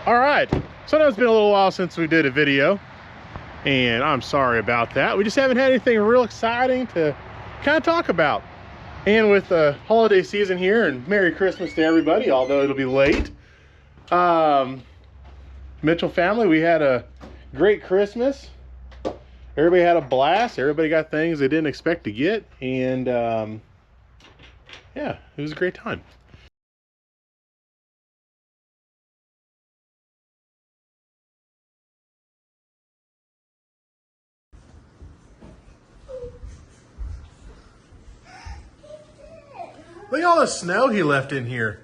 All right, so I know it's been a little while since we did a video, and I'm sorry about that. We just haven't had anything real exciting to kind of talk about. And with the holiday season here, and Merry Christmas to everybody, although it'll be late. Mitchell family, we had a great Christmas. Everybody had a blast. Everybody got things they didn't expect to get, and yeah, it was a great time. Look at all the snow he left in here.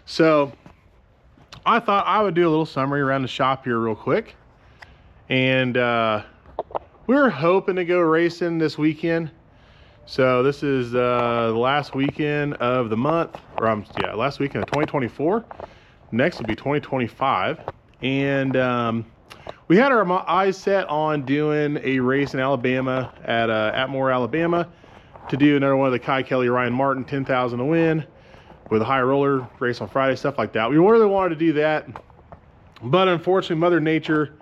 So I thought I would do a little summary around the shop here real quick. And we were hoping to go racing this weekend. So this is the last weekend of the month, or last weekend of 2024. Next will be 2025. And we had our eyes set on doing a race in Alabama at Atmore, Alabama, to do another one of the Kai Kelly Ryan Martin 10,000 to win with a high roller race on Friday, stuff like that. We really wanted to do that, but unfortunately, Mother Nature.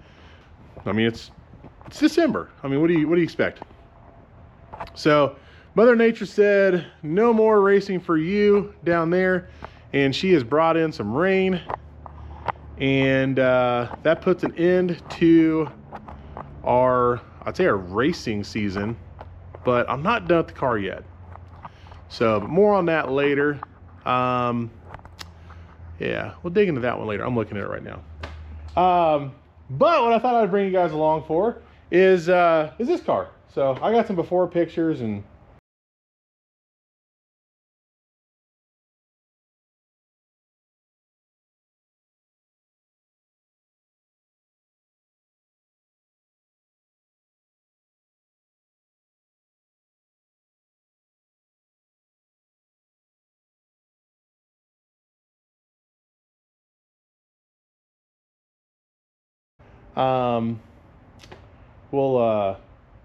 I mean, it's December. I mean, what do you expect? So Mother Nature said no more racing for you down there, and she has brought in some rain, and that puts an end to I'd say our racing season, but I'm not done with the car yet. So, but more on that later. Yeah, we'll dig into that one later. I'm looking at it right now. But what I thought I'd bring you guys along for is this car. So I got some before pictures and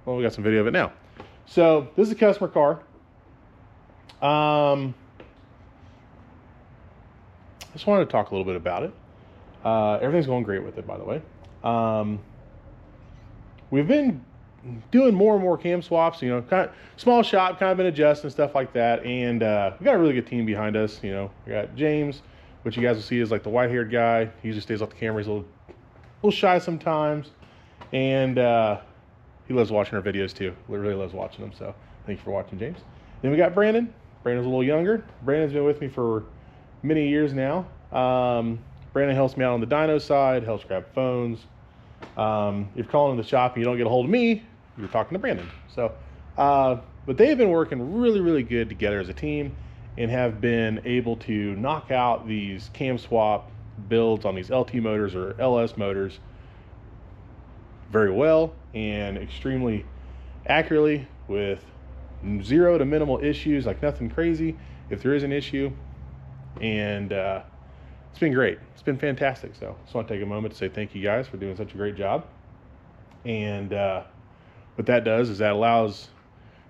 we got some video of it now. So this is a customer car. I just wanted to talk a little bit about it. Everything's going great with it, by the way. We've been doing more and more cam swaps, you know, kind of small shop, kind of been adjusting stuff like that. And we got a really good team behind us. You know, we got James, which you guys will see is like the white-haired guy. He usually stays off the camera. He's a little shy sometimes, and he loves watching our videos too. He really loves watching them. So thank you for watching, James. Then we got Brandon. Brandon's a little younger. Brandon's been with me for many years now. Brandon helps me out on the dyno side, helps grab phones. If you're calling the shop and you don't get a hold of me, you're talking to Brandon. So, but they've been working really, really good together as a team and have been able to knock out these cam swap builds on these LT motors or LS motors very well and extremely accurately with zero to minimal issues, like nothing crazy if there is an issue. And it's been great. It's been fantastic. So just want to take a moment to say thank you guys for doing such a great job. And what that does is that allows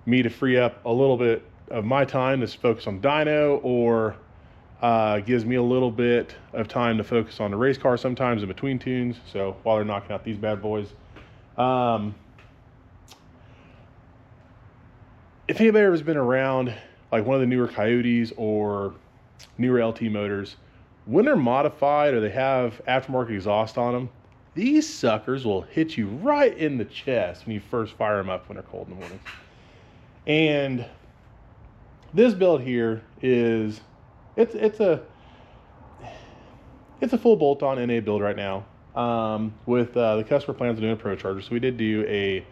me to free up a little bit of my time to focus on dyno, or gives me a little bit of time to focus on the race car sometimes in between tunes. So while they're knocking out these bad boys. If anybody has been around like one of the newer Coyotes or newer LT motors, when they're modified or they have aftermarket exhaust on them, these suckers will hit you right in the chest when you first fire them up when they're cold in the morning. And this build here is, it's a full bolt-on NA build right now. With the customer plans on doing a Pro Charger, so we did do a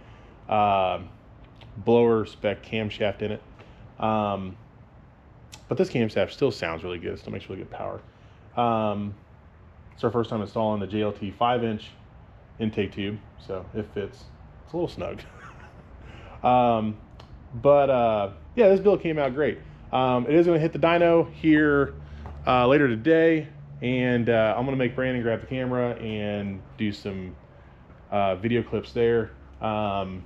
blower spec camshaft in it. But this camshaft still sounds really good. It still makes really good power. It's our first time installing the JLT 5-inch intake tube, so it fits. It's a little snug. But yeah, this build came out great. It is going to hit the dyno here later today, and I'm going to make Brandon grab the camera and do some video clips there. I've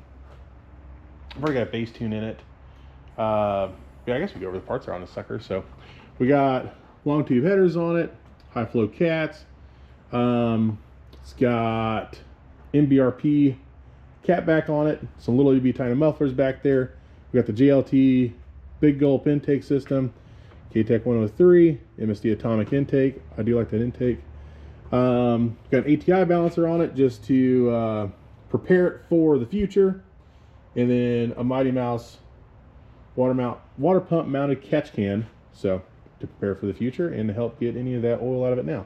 already got a bass tune in it. Yeah, I guess we go over the parts that are on the sucker. So we got long tube headers on it, high flow cats. It's got MBRP cat back on it, some little UV tiny mufflers back there. We got the JLT big gulp intake system, KTEC 103, MSD atomic intake. I do like that intake. Got an ATI balancer on it just to prepare it for the future, and then a Mighty Mouse water pump mounted catch can, so to prepare for the future and to help get any of that oil out of it now.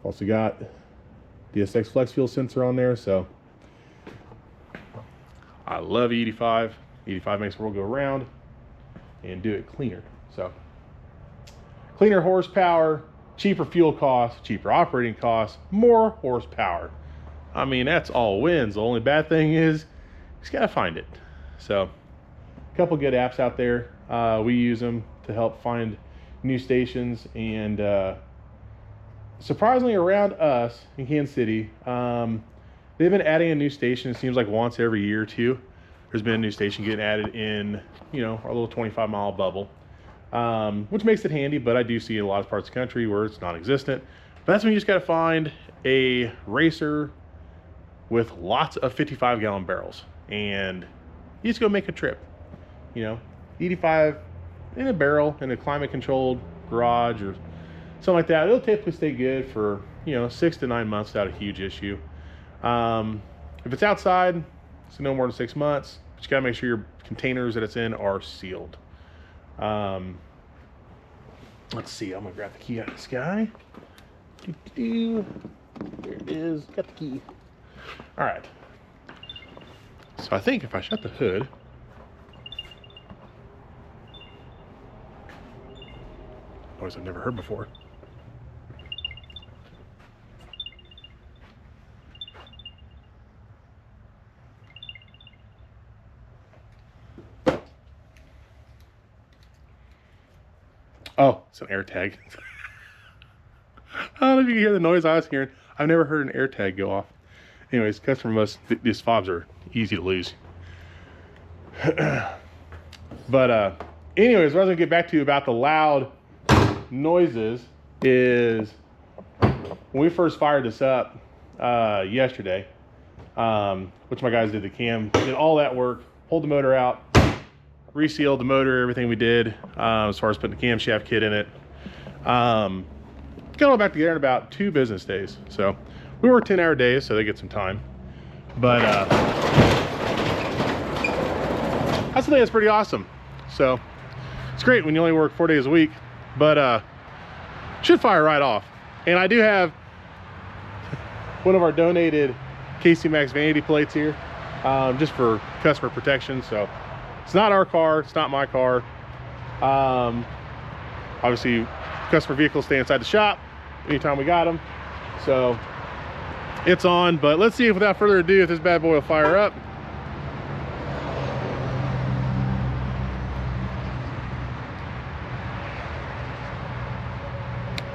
Also got DSX flex fuel sensor on there, so I love E85. E85 makes the world go round and do it cleaner. So cleaner horsepower, cheaper fuel costs, cheaper operating costs, more horsepower. I mean, that's all wins. The only bad thing is you just gotta find it. So a couple good apps out there. We use them to help find new stations, and surprisingly around us in Kansas City, they've been adding a new station. It seems like once every year or two, there's been a new station getting added in, you know, our little 25-mile bubble, which makes it handy. But I do see in a lot of parts of the country where it's non-existent. But that's when you just got to find a racer with lots of 55-gallon barrels, and you just go make a trip. You know, 85 in a barrel in a climate-controlled garage or something like that. It'll typically stay good for, you know, 6 to 9 months without a huge issue. If it's outside, it's no more than 6 months. But you gotta make sure your containers that it's in are sealed. Let's see, I'm gonna grab the key out of this guy. There it is, got the key. All right. So I think if I shut the hood, noise I've never heard before. Oh, it's an air tag. I don't know if you can hear the noise I was hearing. I've never heard an air tag go off. Anyways, customer must, these fobs are easy to lose. But anyways, what I was gonna get back to you about the loud noises is when we first fired this up yesterday, which my guys did the cam, did all that work, pulled the motor out, resealed the motor, everything we did as far as putting the camshaft kit in it. Got all back together in about 2 business days. So we work 10-hour days, so they get some time. But I still think it's pretty awesome. So it's great when you only work 4 days a week, but should fire right off. And I do have one of our donated KC Maxx vanity plates here, just for customer protection. So it's not our car, it's not my car. Obviously, customer vehicles stay inside the shop anytime we got them. So it's on, but let's see if without further ado, if this bad boy will fire up.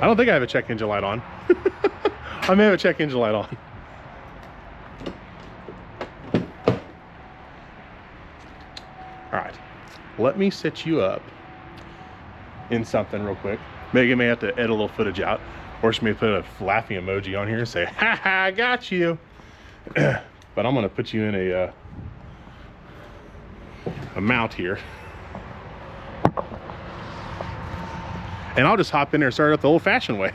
I don't think I have a check engine light on. I may have a check engine light on. All right, let me set you up in something real quick. Megan may have to edit a little footage out, or she may put a laughing emoji on here and say, ha ha, I got you. But I'm gonna put you in a mount here. And I'll just hop in there and start it up the old-fashioned way.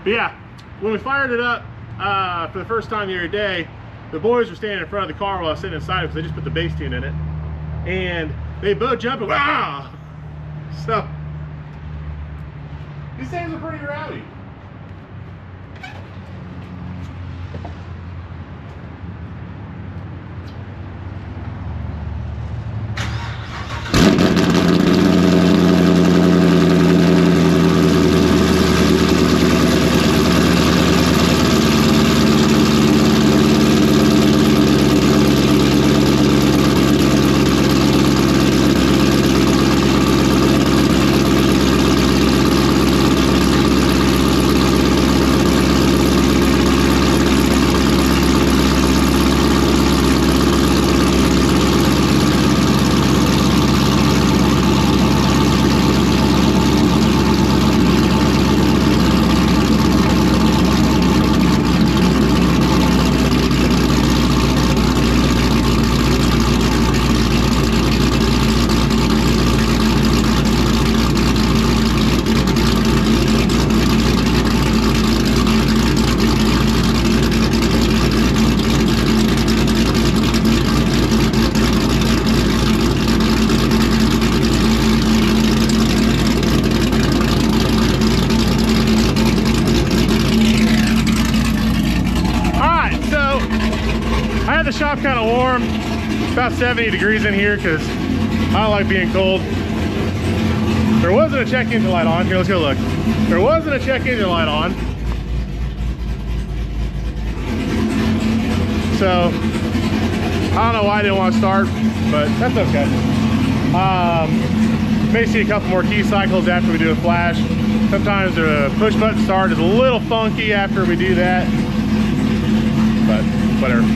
But yeah, when we fired it up for the first time the other day, the boys were standing in front of the car while I was sitting inside because they just put the bass tune in it. And they both jumped and wow! So, these things are pretty rowdy. shop kind of warm. About 70 degrees in here because I don't like being cold. There wasn't a check engine light on. Here, let's go look. There wasn't a check engine light on. So, I don't know why I didn't want to start, but that's okay. May see a couple more key cycles after we do a flash. Sometimes the push button start is a little funky after we do that, but whatever.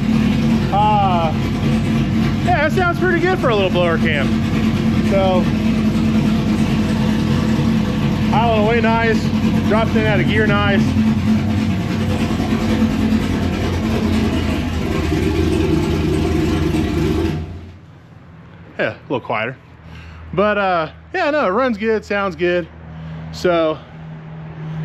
Yeah, that sounds pretty good for a little blower cam. So, idling away nice, drops in out of gear nice. Yeah, a little quieter. But yeah, no, it runs good, sounds good. So,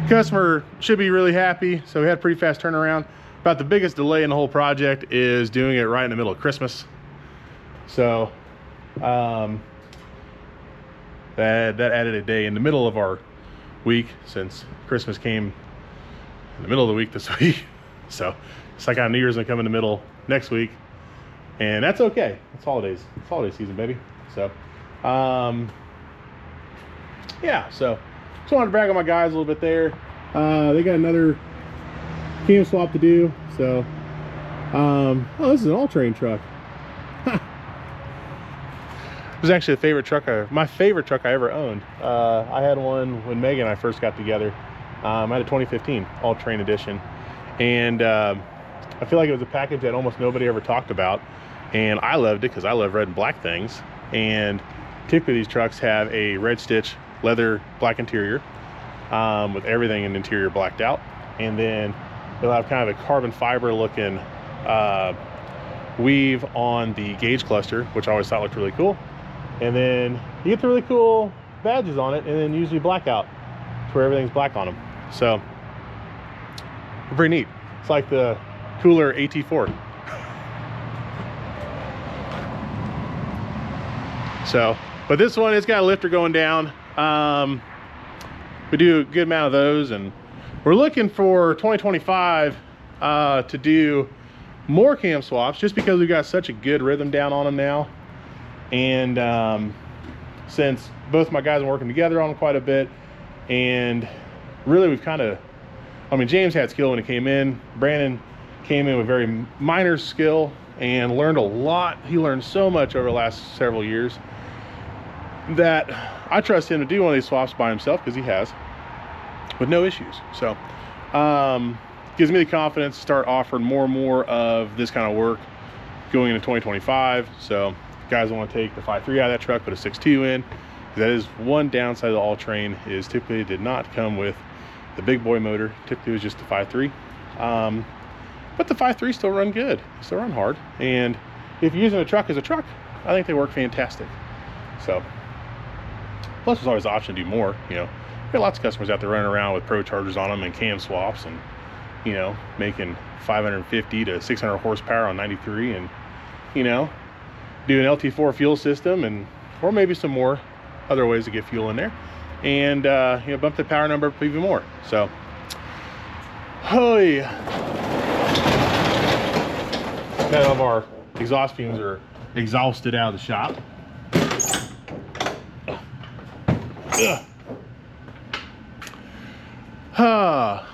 customer should be really happy. So we had a pretty fast turnaround. About the biggest delay in the whole project is doing it right in the middle of Christmas. So, that added a day in the middle of our week, since Christmas came in the middle of the week this week. So it's like New Year's gonna come in the middle next week, and that's okay. It's holidays. It's holiday season, baby. So yeah, so just wanted to brag on my guys a little bit there. They got another cam swap to do. So oh, this is an all-terrain truck. It was actually my favorite truck I ever owned. I had one when Megan and I first got together. I had a 2015 all-terrain edition, and I feel like it was a package that almost nobody ever talked about, and I loved it because I love red and black things. And typically these trucks have a red stitch leather black interior, with everything in the interior blacked out, and then they'll have kind of a carbon fiber looking weave on the gauge cluster, which I always thought looked really cool. And then you get the really cool badges on it, and then usually blackout to where everything's black on them. So pretty neat. It's like the cooler AT4. So, but this one, it's got a lifter going down. We do a good amount of those, and we're looking for 2025 to do more cam swaps, just because we've got such a good rhythm down on them now. And since both my guys are working together on them quite a bit, and really we've kind of, I mean, James had skill when he came in. Brandon came in with very minor skill and learned a lot. He learned so much over the last several years that I trust him to do one of these swaps by himself, because he has, with no issues. So gives me the confidence to start offering more and more of this kind of work going into 2025. So guys want to take the 5.3 out of that truck, put a 6.2 in. That is one downside of the all-terrain, is typically it did not come with the big boy motor. Typically it was just the 5.3. But the 5.3 still run good, still run hard. And if you're using a truck as a truck, I think they work fantastic. So, plus there's always the option to do more. You know, we got lots of customers out there running around with pro chargers on them and cam swaps, and, you know, making 550 to 600 horsepower on 93, and, you know, do an LT4 fuel system, and or maybe some more other ways to get fuel in there, and you know, bump the power number up even more. So, holy, none of our exhaust fumes are exhausted out of the shop.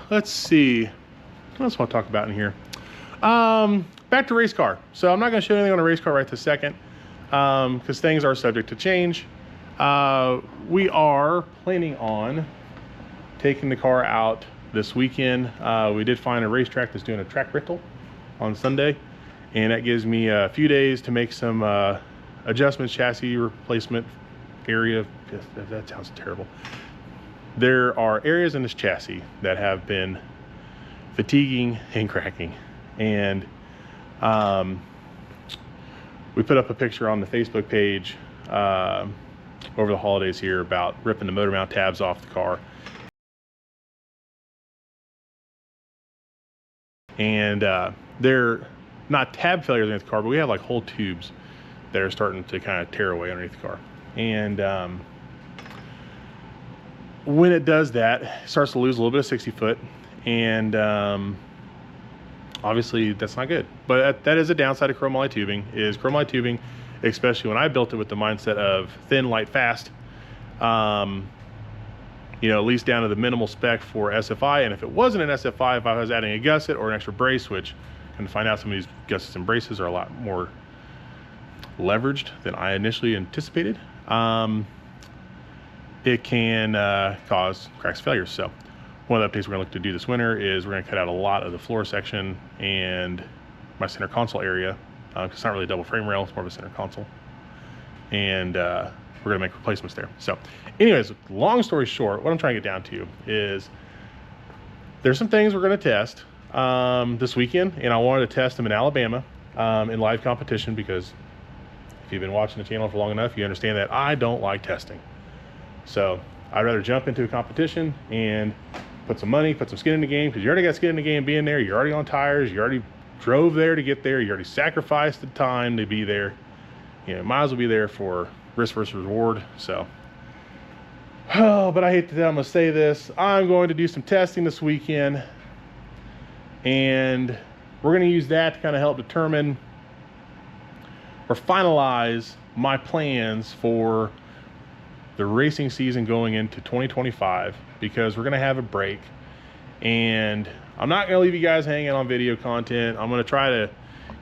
Let's see, what else I want to talk about in here. Back to race car. So I'm not going to show anything on a race car right this second, because things are subject to change. We are planning on taking the car out this weekend. We did find a racetrack that's doing a track rental on Sunday, and that gives me a few days to make some adjustments, chassis replacement area. That sounds terrible. There are areas in this chassis that have been fatiguing and cracking, and we put up a picture on the Facebook page over the holidays here about ripping the motor mount tabs off the car. And they're not tab failures underneath the car, but we have like whole tubes that are starting to kind of tear away underneath the car. And when it does that, it starts to lose a little bit of 60 foot. And on obviously that's not good. But that is a downside of chromoly tubing, is chromoly tubing, especially when I built it with the mindset of thin, light, fast, you know, at least down to the minimal spec for SFI. And if it wasn't an SFI, if I was adding a gusset or an extra brace, which come to find out some of these gussets and braces are a lot more leveraged than I initially anticipated, it can cause cracks failures. So one of the updates we're gonna look to do this winter is we're gonna cut out a lot of the floor section and my center console area. It's not really a double frame rail, it's more of a center console. And we're gonna make replacements there. So anyways, long story short, what I'm trying to get down to is there's some things we're gonna test this weekend, and I wanted to test them in Alabama in live competition, because if you've been watching the channel for long enough, you understand that I don't like testing. So I'd rather jump into a competition and put some money, put some skin in the game, because you already got skin in the game being there, you're already on tires, you already drove there to get there, you already sacrificed the time to be there. You know, might as well be there for risk versus reward. So, oh, but I hate that I'm gonna say this. I'm going to do some testing this weekend, and we're gonna use that to kind of help determine or finalize my plans for the racing season going into 2025, because we're gonna have a break, and I'm not gonna leave you guys hanging on video content. I'm gonna try to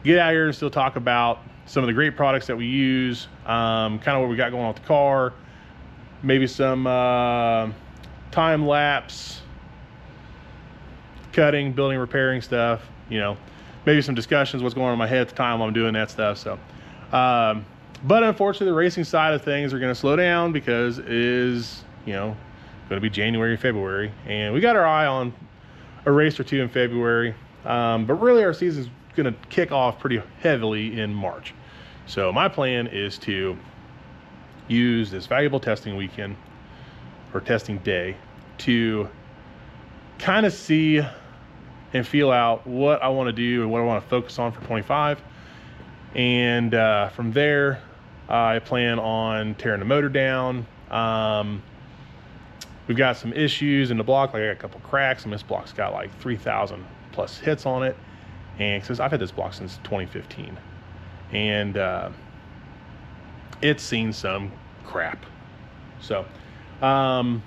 get out here and still talk about some of the great products that we use, kind of what we got going on with the car, maybe some time lapse cutting, building, repairing stuff, you know, maybe some discussions, what's going on in my head at the time while I'm doing that stuff. So, but unfortunately the racing side of things are going to slow down, because it is, you know, going to be January, February, and we got our eye on a race or two in February. But really our season's going to kick off pretty heavily in March. So my plan is to use this valuable testing weekend or testing day to kind of see and feel out what I want to do and what I want to focus on for 25. And from there, I plan on tearing the motor down. We've got some issues in the block, like I got a couple cracks, and this block's got like 3,000 plus hits on it. And since I've had this block since 2015, and it's seen some crap. So we got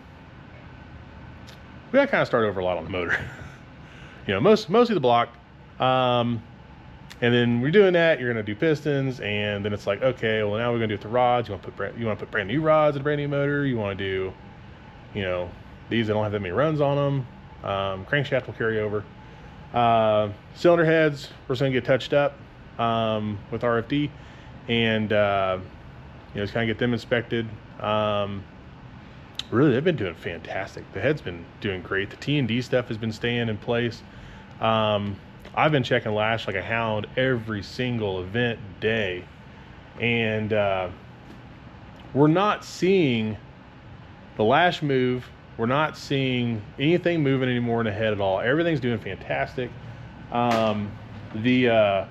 to kind of start over a lot on the motor. You know, mostly the block. And then we're doing that, you're gonna do pistons, and then it's like, okay, well now we're gonna do it with the rods. You want to put brand new rods in a brand new motor. You want to do, you know, these that don't have that many runs on them. Crankshaft will carry over. Cylinder heads, we're just gonna get touched up with RFD, and you know, just kind of get them inspected. Really, they've been doing fantastic. The head's been doing great. The T&D stuff has been staying in place. I've been checking lash like a hound every single event day, and we're not seeing the lash move. We're not seeing anything moving anymore in the head at all. Everything's doing fantastic. The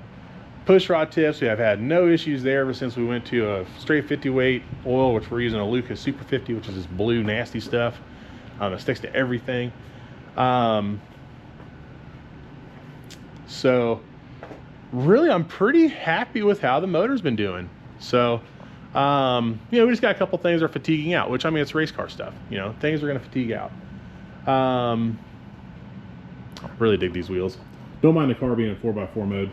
push rod tips, we have had no issues there ever since we went to a straight 50 weight oil, which we're using a Lucas Super 50, which is this blue nasty stuff. It sticks to everything. So really, I'm pretty happy with how the motor's been doing. So, you know, we just got a couple things that are fatiguing out, which, I mean, it's race car stuff, you know, things are going to fatigue out. Really dig these wheels. Don't mind the car being in 4x4 mode.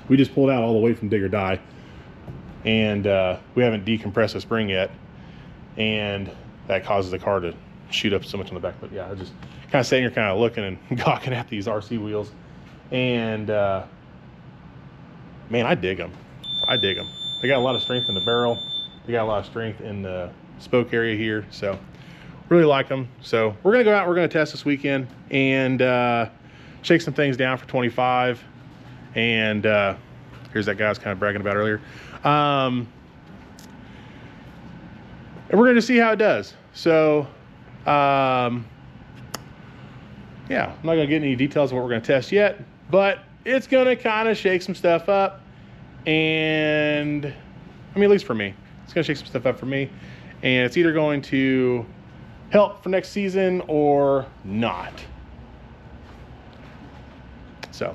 We just pulled out all the way from Dig or Die, and we haven't decompressed the spring yet, and that causes the car to shoot up so much on the back. But yeah, I just kind of sitting here kind of looking and gawking at these RC wheels, and man, I dig them. I dig them. They got a lot of strength in the barrel. They got a lot of strength in the spoke area here, so really like them. So we're gonna go out, we're gonna test this weekend, and shake some things down for 25. And here's that guy I was kind of bragging about earlier. And we're going to see how it does. So, yeah, I'm not going to get any details of what we're going to test yet, but it's going to kind of shake some stuff up. And, I mean, at least for me, it's going to shake some stuff up for me. And it's either going to help for next season or not. So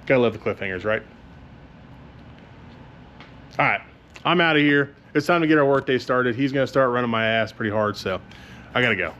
Gotta love the cliffhangers, right? All right, I'm out of here. It's time to get our workday started. He's gonna start running my ass pretty hard, so I gotta go.